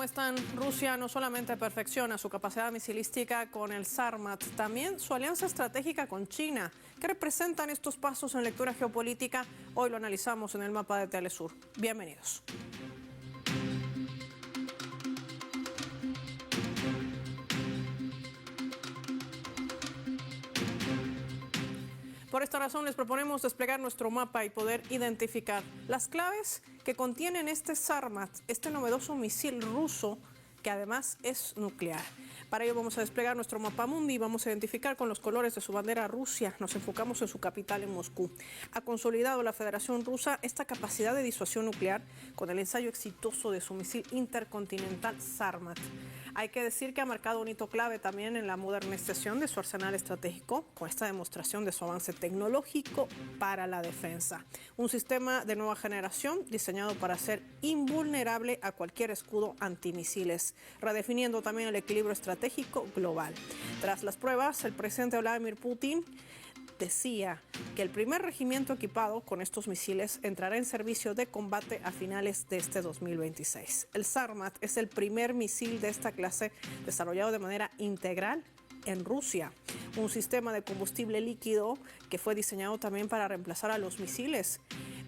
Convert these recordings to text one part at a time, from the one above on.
¿Cómo están? Rusia no solamente perfecciona su capacidad misilística con el Sarmat, también su alianza estratégica con China. ¿Qué representan estos pasos en lectura geopolítica? Hoy lo analizamos en el mapa de Telesur. Bienvenidos. Por esta razón les proponemos desplegar nuestro mapa y poder identificar las claves que contienen este Sarmat, este novedoso misil ruso que además es nuclear. Para ello vamos a desplegar nuestro mapa mundi y vamos a identificar con los colores de su bandera Rusia. Nos enfocamos en su capital, en Moscú. Ha consolidado la Federación Rusa esta capacidad de disuasión nuclear con el ensayo exitoso de su misil intercontinental Sarmat. Hay que decir que ha marcado un hito clave también en la modernización de su arsenal estratégico con esta demostración de su avance tecnológico para la defensa. Un sistema de nueva generación diseñado para ser invulnerable a cualquier escudo antimisiles, redefiniendo también el equilibrio estratégico global. Tras las pruebas, el presidente Vladimir Putin decía que el primer regimiento equipado con estos misiles entrará en servicio de combate a finales de este 2026. El Sarmat es el primer misil de esta clase desarrollado de manera integral en Rusia. Un sistema de combustible líquido que fue diseñado también para reemplazar a los misiles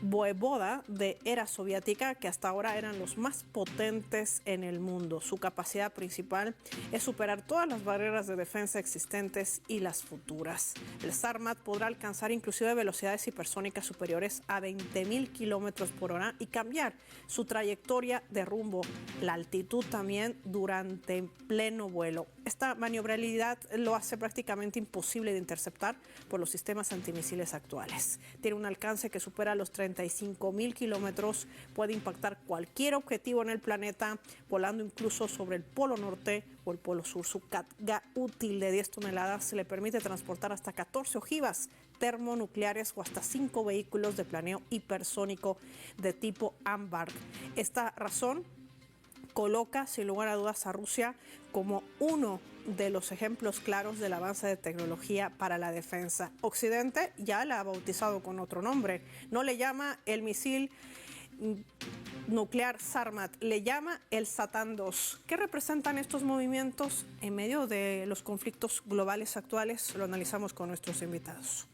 Voevoda de era soviética, que hasta ahora eran los más potentes en el mundo. Su capacidad principal es superar todas las barreras de defensa existentes y las futuras. El Sarmat podrá alcanzar inclusive velocidades hipersónicas superiores a 20.000 kilómetros por hora y cambiar su trayectoria de rumbo, la altitud también durante pleno vuelo. Esta maniobrabilidad lo hace prácticamente imposible de interceptar por los sistemas antimisiles actuales. Tiene un alcance que supera los 35.000 kilómetros, puede impactar cualquier objetivo en el planeta, volando incluso sobre el Polo Norte o el Polo Sur. Su carga útil de 10 toneladas le permite transportar hasta 14 ojivas termonucleares o hasta 5 vehículos de planeo hipersónico de tipo Ambark. Esta razón coloca sin lugar a dudas a Rusia como uno de los ejemplos claros del avance de tecnología para la defensa. Occidente ya la ha bautizado con otro nombre. No le llama el misil nuclear Sarmat, le llama el Satán II. ¿Qué representan estos movimientos en medio de los conflictos globales actuales? Lo analizamos con nuestros invitados.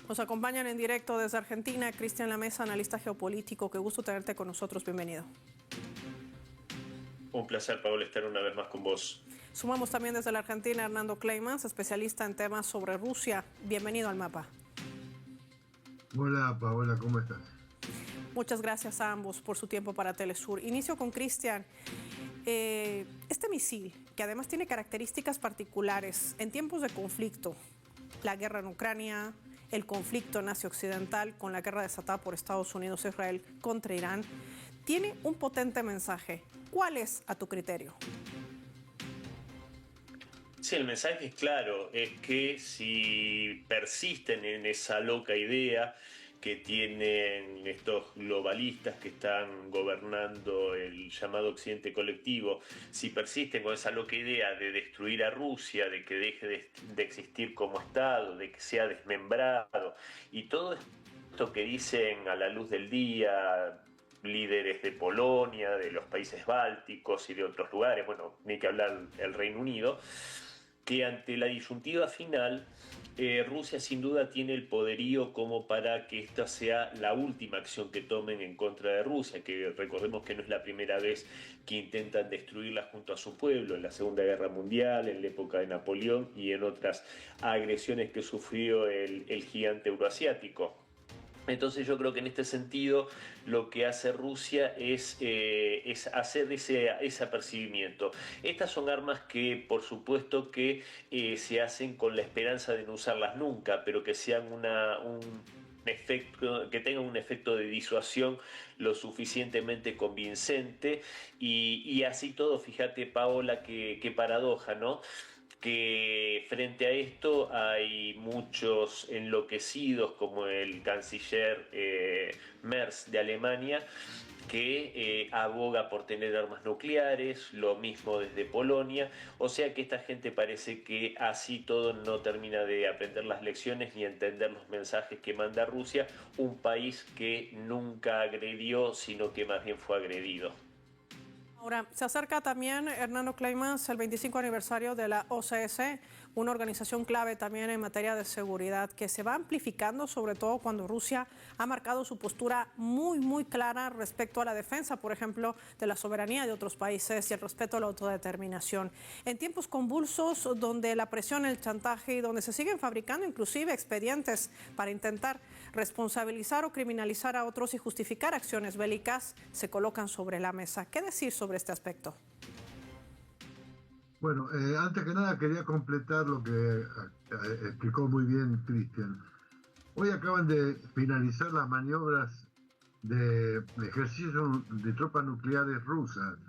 Nos acompañan en directo desde Argentina Cristian Lamesa, analista geopolítico. Qué gusto tenerte con nosotros. Bienvenido. Un placer, Paola, estar una vez más con vos. Sumamos también desde la Argentina Hernando Kleimans, especialista en temas sobre Rusia. Bienvenido al mapa. Hola, Paola, ¿cómo estás? Muchas gracias a ambos por su tiempo para Telesur. Inicio con Cristian. Este misil, que además tiene características particulares en tiempos de conflicto, la guerra en Ucrania, el conflicto nazi-occidental con la guerra desatada por Estados Unidos e Israel contra Irán, tiene un potente mensaje. ¿Cuál es a tu criterio? Sí, el mensaje es claro, es que si persisten en esa loca idea que tienen estos globalistas que están gobernando el llamado Occidente colectivo, si persisten con esa loca idea de destruir a Rusia, de que deje de existir como Estado, de que sea desmembrado, y todo esto que dicen a la luz del día líderes de Polonia, de los países bálticos y de otros lugares, bueno, ni que hablar el Reino Unido, que ante la disyuntiva final Rusia sin duda tiene el poderío como para que esta sea la última acción que tomen en contra de Rusia, que recordemos que no es la primera vez que intentan destruirla junto a su pueblo, en la Segunda Guerra Mundial, en la época de Napoleón y en otras agresiones que sufrió el gigante euroasiático. Entonces yo creo que en este sentido lo que hace Rusia es hacer ese apercibimiento. Estas son armas que por supuesto que se hacen con la esperanza de no usarlas nunca, pero que sean que tengan un efecto de disuasión lo suficientemente convincente y así todo. Fíjate, Paola, qué paradoja, ¿no? Que frente a esto hay muchos enloquecidos como el canciller Merz de Alemania que aboga por tener armas nucleares, lo mismo desde Polonia, o sea que esta gente parece que así todo no termina de aprender las lecciones ni entender los mensajes que manda Rusia, un país que nunca agredió, sino que más bien fue agredido. Ahora, se acerca también, Hernando Kleimans, el 25 aniversario de la OCS, una organización clave también en materia de seguridad, que se va amplificando, sobre todo cuando Rusia ha marcado su postura muy clara respecto a la defensa, por ejemplo, de la soberanía de otros países y el respeto a la autodeterminación. En tiempos convulsos, donde la presión, el chantaje y donde se siguen fabricando inclusive expedientes para intentar responsabilizar o criminalizar a otros y justificar acciones bélicas, se colocan sobre la mesa. ¿Qué decir sobre este aspecto? Bueno, antes que nada quería completar lo que explicó muy bien Cristian. Hoy acaban de finalizar las maniobras de ejercicio de tropas nucleares rusas.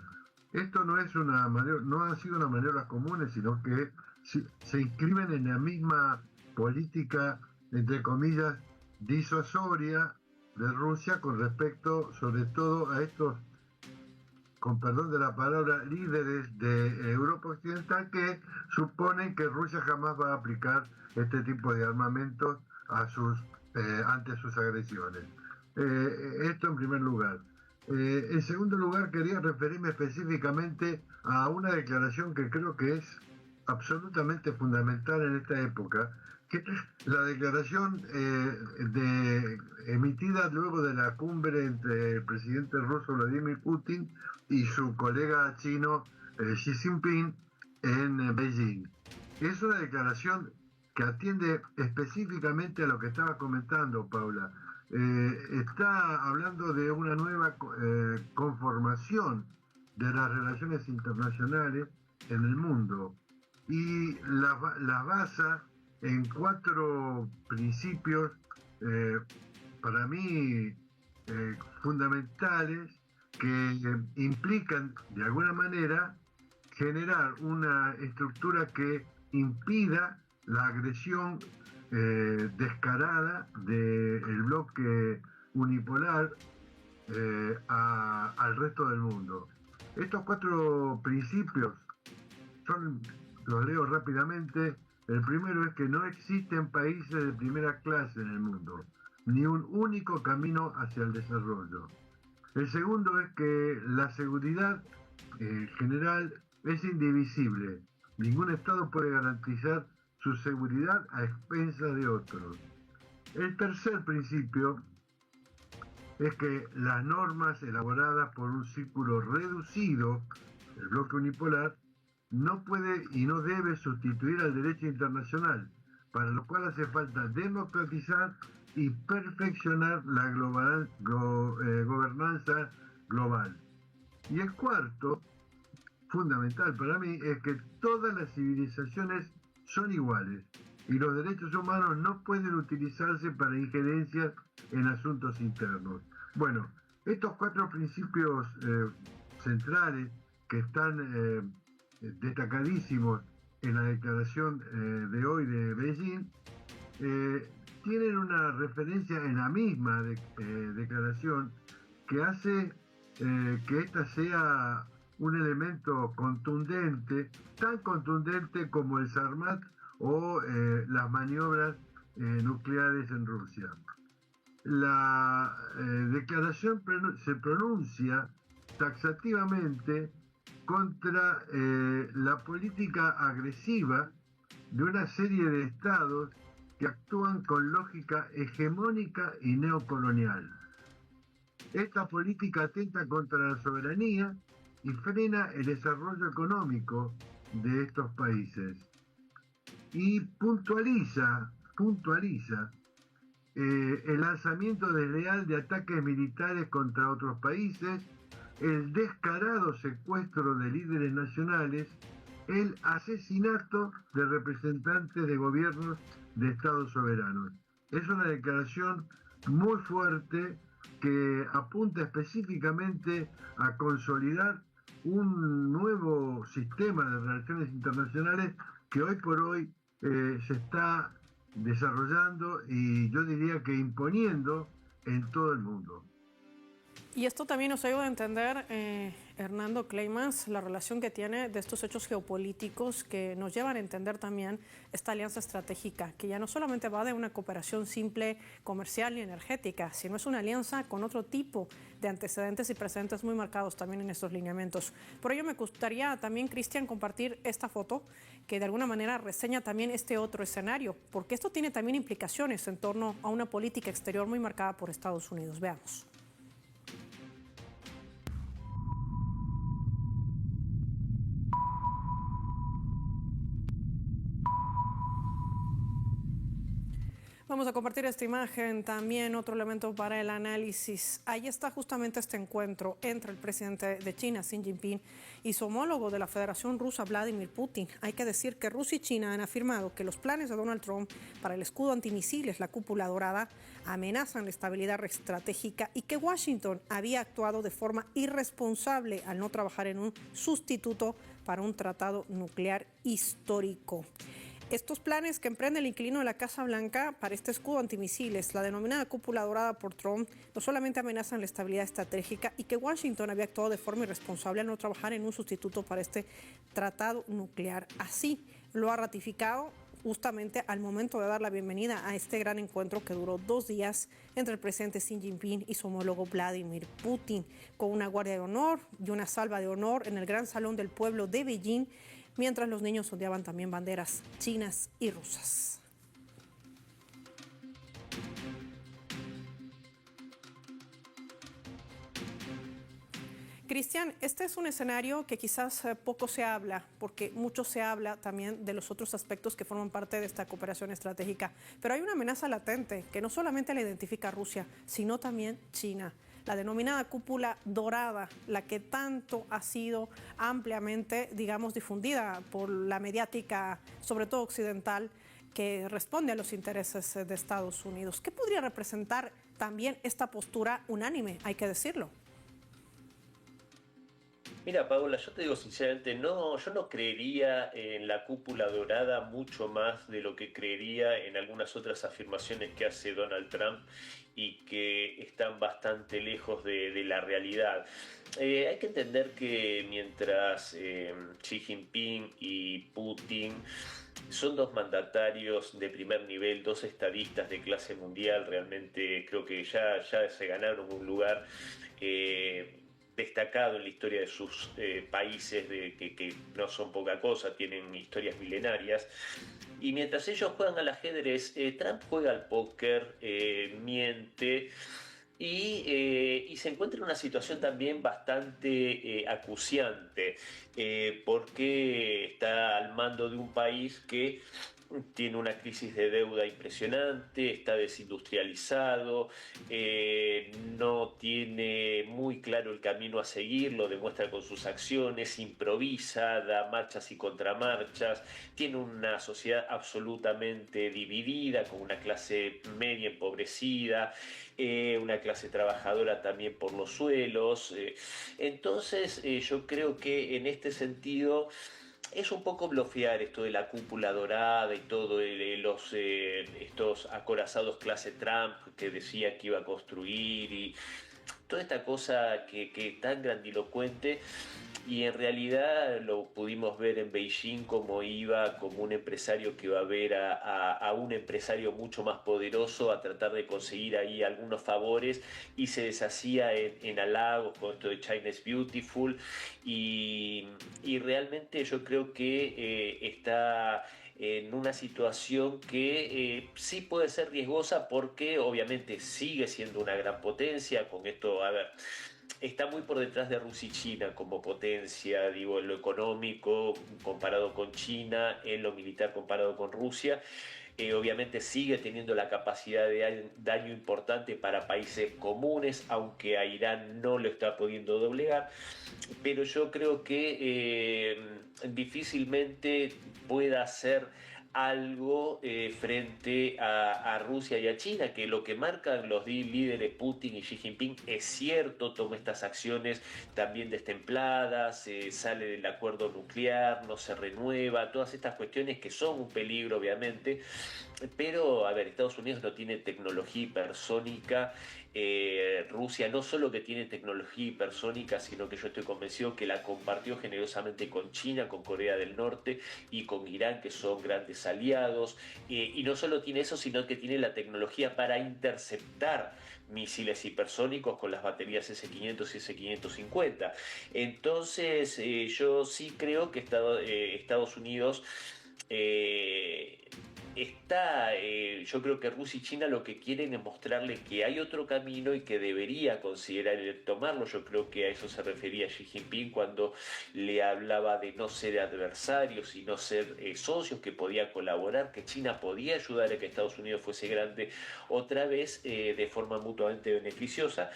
Esto no es una maniobra, no han sido unas maniobras comunes, sino que se inscriben en la misma política, entre comillas, disuasoria de Rusia con respecto, sobre todo, a estos, con perdón de la palabra, líderes de Europa Occidental que suponen que Rusia jamás va a aplicar este tipo de armamentos ante sus agresiones. Esto en primer lugar. En segundo lugar, quería referirme específicamente a una declaración que creo que es absolutamente fundamental en esta época, que es la declaración emitida luego de la cumbre entre el presidente ruso Vladimir Putin y su colega chino Xi Jinping en Beijing. Es una declaración que atiende específicamente a lo que estaba comentando Paula. Está hablando de una nueva conformación de las relaciones internacionales en el mundo y la basa en 4 principios para mí fundamentales que implican de alguna manera generar una estructura que impida la agresión descarada del bloque unipolar al resto del mundo. Estos 4 principios los leo rápidamente. El primero es que no existen países de primera clase en el mundo, ni un único camino hacia el desarrollo. El segundo es que la seguridad general es indivisible. Ningún Estado puede garantizar su seguridad a expensas de otros. El tercer principio es que las normas elaboradas por un círculo reducido, el bloque unipolar, no puede y no debe sustituir al derecho internacional, para lo cual hace falta democratizar y perfeccionar la gobernanza global. Y el cuarto, fundamental para mí, es que todas las civilizaciones son iguales y los derechos humanos no pueden utilizarse para injerencias en asuntos internos. Bueno, estos 4 principios centrales que están destacadísimos en la declaración de hoy de Beijing, tienen una referencia en la misma declaración que hace que esta sea un elemento contundente, tan contundente como el Sarmat o las maniobras nucleares en Rusia. La declaración se pronuncia taxativamente contra la política agresiva de una serie de estados que actúan con lógica hegemónica y neocolonial. Esta política atenta contra la soberanía y frena el desarrollo económico de estos países. Y puntualiza el lanzamiento desleal de ataques militares contra otros países, el descarado secuestro de líderes nacionales, el asesinato de representantes de gobiernos de estados soberanos. Es una declaración muy fuerte que apunta específicamente a consolidar un nuevo sistema de relaciones internacionales que hoy por hoy se está desarrollando y yo diría que imponiendo en todo el mundo. Y esto también nos ayuda a entender, Hernando Kleimans, la relación que tiene de estos hechos geopolíticos que nos llevan a entender también esta alianza estratégica, que ya no solamente va de una cooperación simple comercial y energética, sino es una alianza con otro tipo de antecedentes y precedentes muy marcados también en estos lineamientos. Por ello me gustaría también, Cristian, compartir esta foto que de alguna manera reseña también este otro escenario, porque esto tiene también implicaciones en torno a una política exterior muy marcada por Estados Unidos. Veamos. Vamos a compartir esta imagen, también otro elemento para el análisis. Ahí está justamente este encuentro entre el presidente de China, Xi Jinping, y su homólogo de la Federación Rusa, Vladimir Putin. Hay que decir que Rusia y China han afirmado que los planes de Donald Trump para el escudo antimisiles, la cúpula dorada, amenazan la estabilidad estratégica y que Washington había actuado de forma irresponsable al no trabajar en un sustituto para un tratado nuclear histórico. Estos planes que emprende el inquilino de la Casa Blanca para este escudo antimisiles, la denominada cúpula dorada por Trump, no solamente amenazan la estabilidad estratégica y que Washington había actuado de forma irresponsable al no trabajar en un sustituto para este tratado nuclear. Así lo ha ratificado justamente al momento de dar la bienvenida a este gran encuentro que duró 2 días entre el presidente Xi Jinping y su homólogo Vladimir Putin, con una guardia de honor y una salva de honor en el Gran Salón del Pueblo de Beijing, mientras los niños ondeaban también banderas chinas y rusas. Cristian, este es un escenario que quizás poco se habla, porque mucho se habla también de los otros aspectos que forman parte de esta cooperación estratégica. Pero hay una amenaza latente que no solamente la identifica Rusia, sino también China. La denominada cúpula dorada, la que tanto ha sido ampliamente, digamos, difundida por la mediática, sobre todo occidental, que responde a los intereses de Estados Unidos. ¿Qué podría representar también esta postura unánime, hay que decirlo? Mira, Paola, yo te digo sinceramente, no, yo no creería en la cúpula dorada mucho más de lo que creería en algunas otras afirmaciones que hace Donald Trump y que están bastante lejos de la realidad. Hay que entender que mientras Xi Jinping y Putin son dos mandatarios de primer nivel, dos estadistas de clase mundial, realmente creo que ya se ganaron un lugar destacado en la historia de sus países, que no son poca cosa, tienen historias milenarias. Y mientras ellos juegan al ajedrez, Trump juega al póker, miente y se encuentra en una situación también bastante acuciante, porque está al mando de un país que tiene una crisis de deuda impresionante, está desindustrializado, no tiene muy claro el camino a seguir, lo demuestra con sus acciones, improvisa, da marchas y contramarchas, tiene una sociedad absolutamente dividida, con una clase media empobrecida, una clase trabajadora también por los suelos. Entonces yo creo que en este sentido es un poco blofear esto de la cúpula dorada y todo estos acorazados clase Trump que decía que iba a construir y toda esta cosa que tan grandilocuente, y en realidad lo pudimos ver en Beijing como iba como un empresario que iba a ver a un empresario mucho más poderoso a tratar de conseguir ahí algunos favores y se deshacía en halagos con esto de China is Beautiful y realmente yo creo que está en una situación que sí puede ser riesgosa porque obviamente sigue siendo una gran potencia. Con esto, a ver, está muy por detrás de Rusia y China como potencia, digo, en lo económico comparado con China, en lo militar comparado con Rusia. Obviamente sigue teniendo la capacidad de daño importante para países comunes, aunque a Irán no lo está pudiendo doblegar, pero yo creo que difícilmente pueda hacer algo frente a Rusia y a China, que lo que marcan los líderes Putin y Xi Jinping es cierto, toma estas acciones también destempladas, sale del acuerdo nuclear, no se renueva, todas estas cuestiones que son un peligro obviamente, pero a ver, Estados Unidos no tiene tecnología hipersónica Rusia no solo que tiene tecnología hipersónica, sino que yo estoy convencido que la compartió generosamente con China, con Corea del Norte y con Irán, que son grandes aliados. Y no solo tiene eso, sino que tiene la tecnología para interceptar misiles hipersónicos con las baterías S-500 y S-550. Entonces, yo sí creo que Estados Unidos yo creo que Rusia y China lo que quieren es mostrarle que hay otro camino y que debería considerar tomarlo. Yo creo que a eso se refería Xi Jinping cuando le hablaba de no ser adversarios y no ser socios, que podía colaborar, que China podía ayudar a que Estados Unidos fuese grande otra vez de forma mutuamente beneficiosa.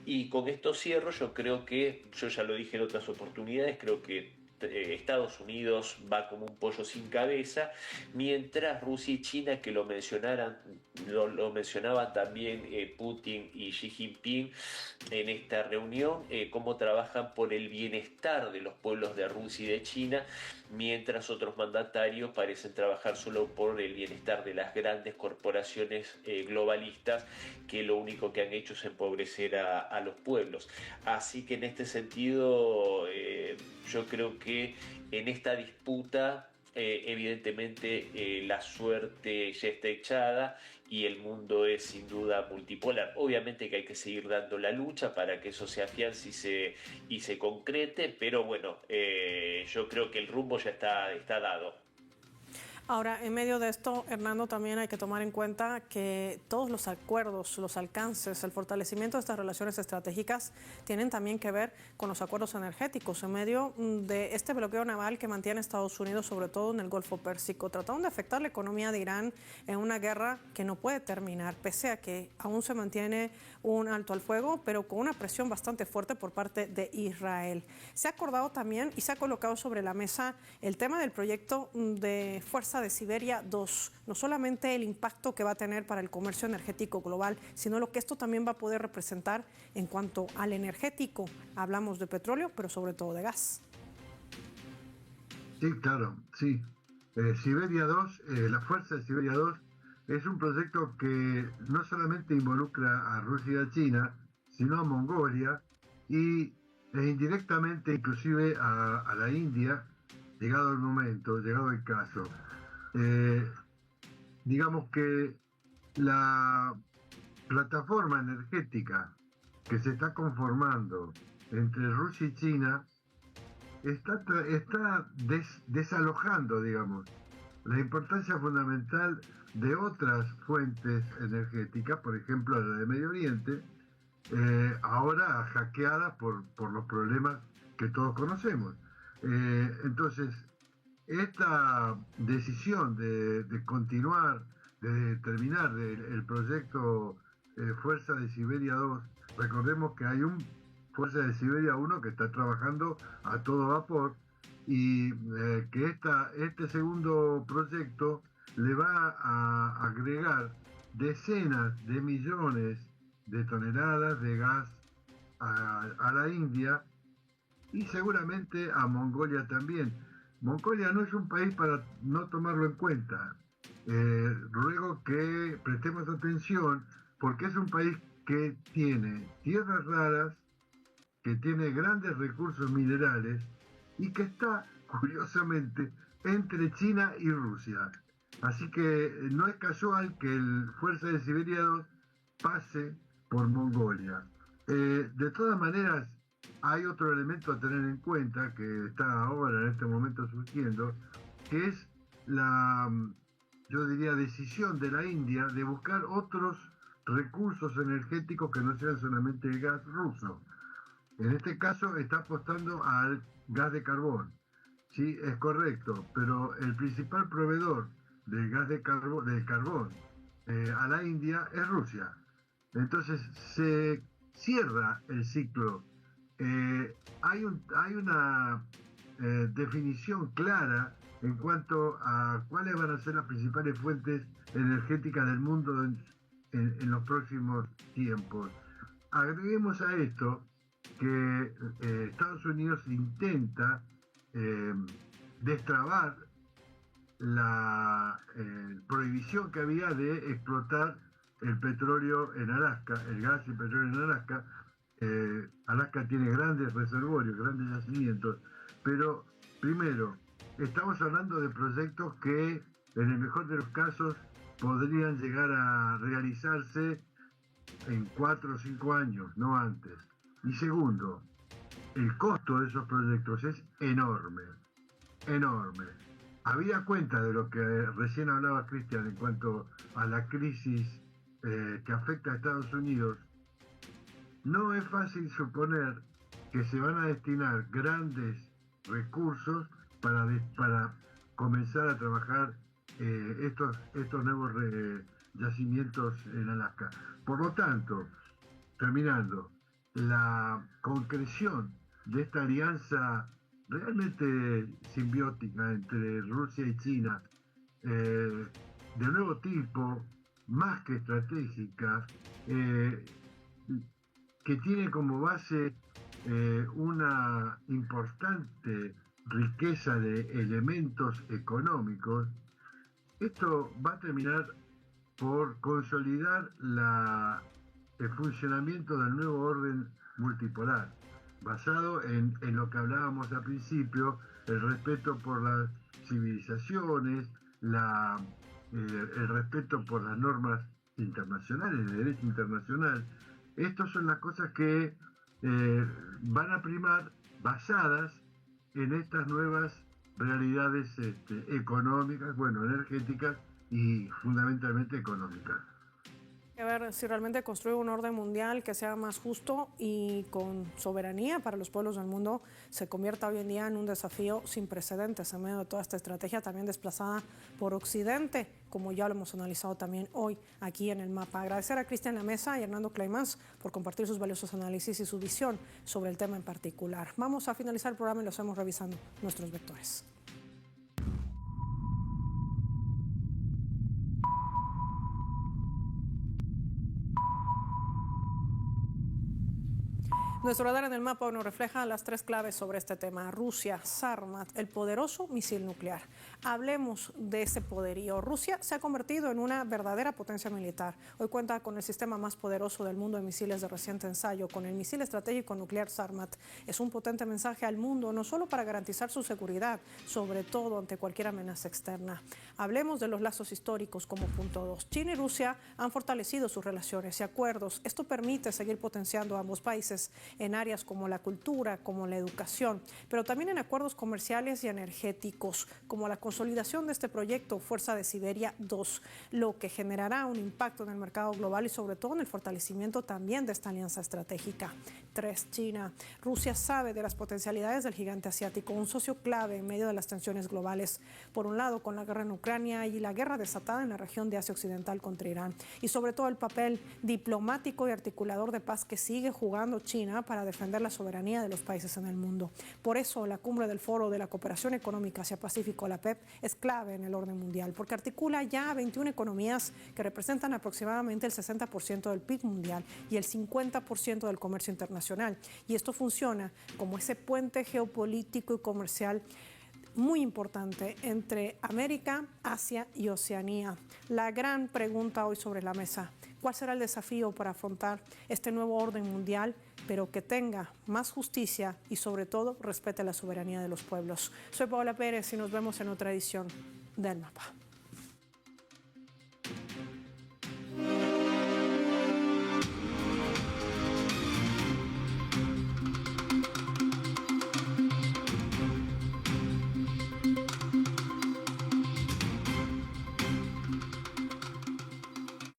Y con esto cierro. Yo creo que, yo ya lo dije en otras oportunidades, creo que Estados Unidos va como un pollo sin cabeza, mientras Rusia y China, que lo mencionaban también Putin y Xi Jinping en esta reunión, cómo trabajan por el bienestar de los pueblos de Rusia y de China, mientras otros mandatarios parecen trabajar solo por el bienestar de las grandes corporaciones globalistas, que lo único que han hecho es empobrecer a los pueblos. Así que en este sentido, yo creo que en esta disputa evidentemente la suerte ya está echada y el mundo es sin duda multipolar. Obviamente que hay que seguir dando la lucha para que eso se afiance y se concrete, pero bueno, yo creo que el rumbo ya está dado. Ahora, en medio de esto, Hernando, también hay que tomar en cuenta que todos los acuerdos, los alcances, el fortalecimiento de estas relaciones estratégicas tienen también que ver con los acuerdos energéticos en medio de este bloqueo naval que mantiene Estados Unidos, sobre todo en el Golfo Pérsico, tratando de afectar la economía de Irán en una guerra que no puede terminar, pese a que aún se mantiene un alto al fuego, pero con una presión bastante fuerte por parte de Israel. Se ha acordado también y se ha colocado sobre la mesa el tema del proyecto de Fuerza de Siberia 2, no solamente el impacto que va a tener para el comercio energético global, sino lo que esto también va a poder representar en cuanto al energético. Hablamos de petróleo, pero sobre todo de gas. Sí, claro, sí. Siberia 2, la Fuerza de Siberia 2, es un proyecto que no solamente involucra a Rusia y a China, sino a Mongolia e indirectamente inclusive a la India, llegado el momento, llegado el caso. Digamos que la plataforma energética que se está conformando entre Rusia y China está desalojando, digamos, la importancia fundamental de otras fuentes energéticas, por ejemplo la de Medio Oriente, ahora hackeada por los problemas que todos conocemos. Entonces, esta decisión de continuar, de terminar el proyecto Fuerza de Siberia 2, recordemos que hay un Fuerza de Siberia 1 que está trabajando a todo vapor y que este segundo proyecto le va a agregar decenas de millones de toneladas de gas a la India y seguramente a Mongolia también. Mongolia no es un país para no tomarlo en cuenta. Ruego que prestemos atención porque es un país que tiene tierras raras, que tiene grandes recursos minerales y que está, curiosamente, entre China y Rusia. Así que no es casual que el Fuerza de Siberia 2 pase por Mongolia. De todas maneras, hay otro elemento a tener en cuenta que está ahora en este momento surgiendo, que es yo diría, decisión de la India de buscar otros recursos energéticos que no sean solamente el gas ruso. En este caso está apostando al gas de carbón. Sí, es correcto, pero el principal proveedor del gas del carbón a la India es Rusia. Entonces se cierra el ciclo. Hay una definición clara en cuanto a cuáles van a ser las principales fuentes energéticas del mundo en los próximos tiempos. Agreguemos a esto que Estados Unidos intenta destrabar la prohibición que había de explotar el petróleo en Alaska, el gas y el petróleo en Alaska. Alaska tiene grandes reservorios, grandes yacimientos, pero primero, estamos hablando de proyectos que en el mejor de los casos podrían llegar a realizarse en 4 o 5 años, no antes. Y segundo, el costo de esos proyectos es enorme, enorme. Habida cuenta de lo que recién hablaba Cristian en cuanto a la crisis que afecta a Estados Unidos, no es fácil suponer que se van a destinar grandes recursos para comenzar a trabajar estos nuevos yacimientos en Alaska. Por lo tanto, terminando, la concreción de esta alianza realmente simbiótica entre Rusia y China, de nuevo tipo, más que estratégica, que tiene como base una importante riqueza de elementos económicos, esto va a terminar por consolidar el funcionamiento del nuevo orden multipolar, basado en lo que hablábamos al principio, el respeto por las civilizaciones, el respeto por las normas internacionales, el derecho internacional. Estas son las cosas que van a primar basadas en estas nuevas realidades económicas, energéticas y fundamentalmente económicas. A ver si realmente construye un orden mundial que sea más justo y con soberanía para los pueblos del mundo se convierta hoy en día en un desafío sin precedentes en medio de toda esta estrategia también desplazada por Occidente, como ya lo hemos analizado también hoy aquí en el mapa. Agradecer a Cristian Lamesa y Hernando Kleimans por compartir sus valiosos análisis y su visión sobre el tema en particular. Vamos a finalizar el programa y lo hacemos revisando nuestros vectores. Nuestro radar en el mapa nos refleja las 3 claves sobre este tema. Rusia, Sarmat, el poderoso misil nuclear. Hablemos de ese poderío. Rusia se ha convertido en una verdadera potencia militar. Hoy cuenta con el sistema más poderoso del mundo de misiles de reciente ensayo, con el misil estratégico nuclear Sarmat. Es un potente mensaje al mundo, no solo para garantizar su seguridad, sobre todo ante cualquier amenaza externa. Hablemos de los lazos históricos como punto 2. China y Rusia han fortalecido sus relaciones y acuerdos. Esto permite seguir potenciando a ambos países en áreas como la cultura, como la educación, pero también en acuerdos comerciales y energéticos, como la consolidación de este proyecto Fuerza de Siberia 2, lo que generará un impacto en el mercado global y sobre todo en el fortalecimiento también de esta alianza estratégica. 3. China. Rusia sabe de las potencialidades del gigante asiático, un socio clave en medio de las tensiones globales. Por un lado, con la guerra en Ucrania y la guerra desatada en la región de Asia Occidental contra Irán, y sobre todo el papel diplomático y articulador de paz que sigue jugando China para defender la soberanía de los países en el mundo. Por eso, la cumbre del Foro de la Cooperación Económica Asia-Pacífico, la PEP, es clave en el orden mundial, porque articula ya 21 economías que representan aproximadamente el 60% del PIB mundial y el 50% del comercio internacional. Y esto funciona como ese puente geopolítico y comercial muy importante entre América, Asia y Oceanía. La gran pregunta hoy sobre la mesa: ¿cuál será el desafío para afrontar este nuevo orden mundial, pero que tenga más justicia y sobre todo respete la soberanía de los pueblos? Soy Paola Pérez y nos vemos en otra edición del Mapa.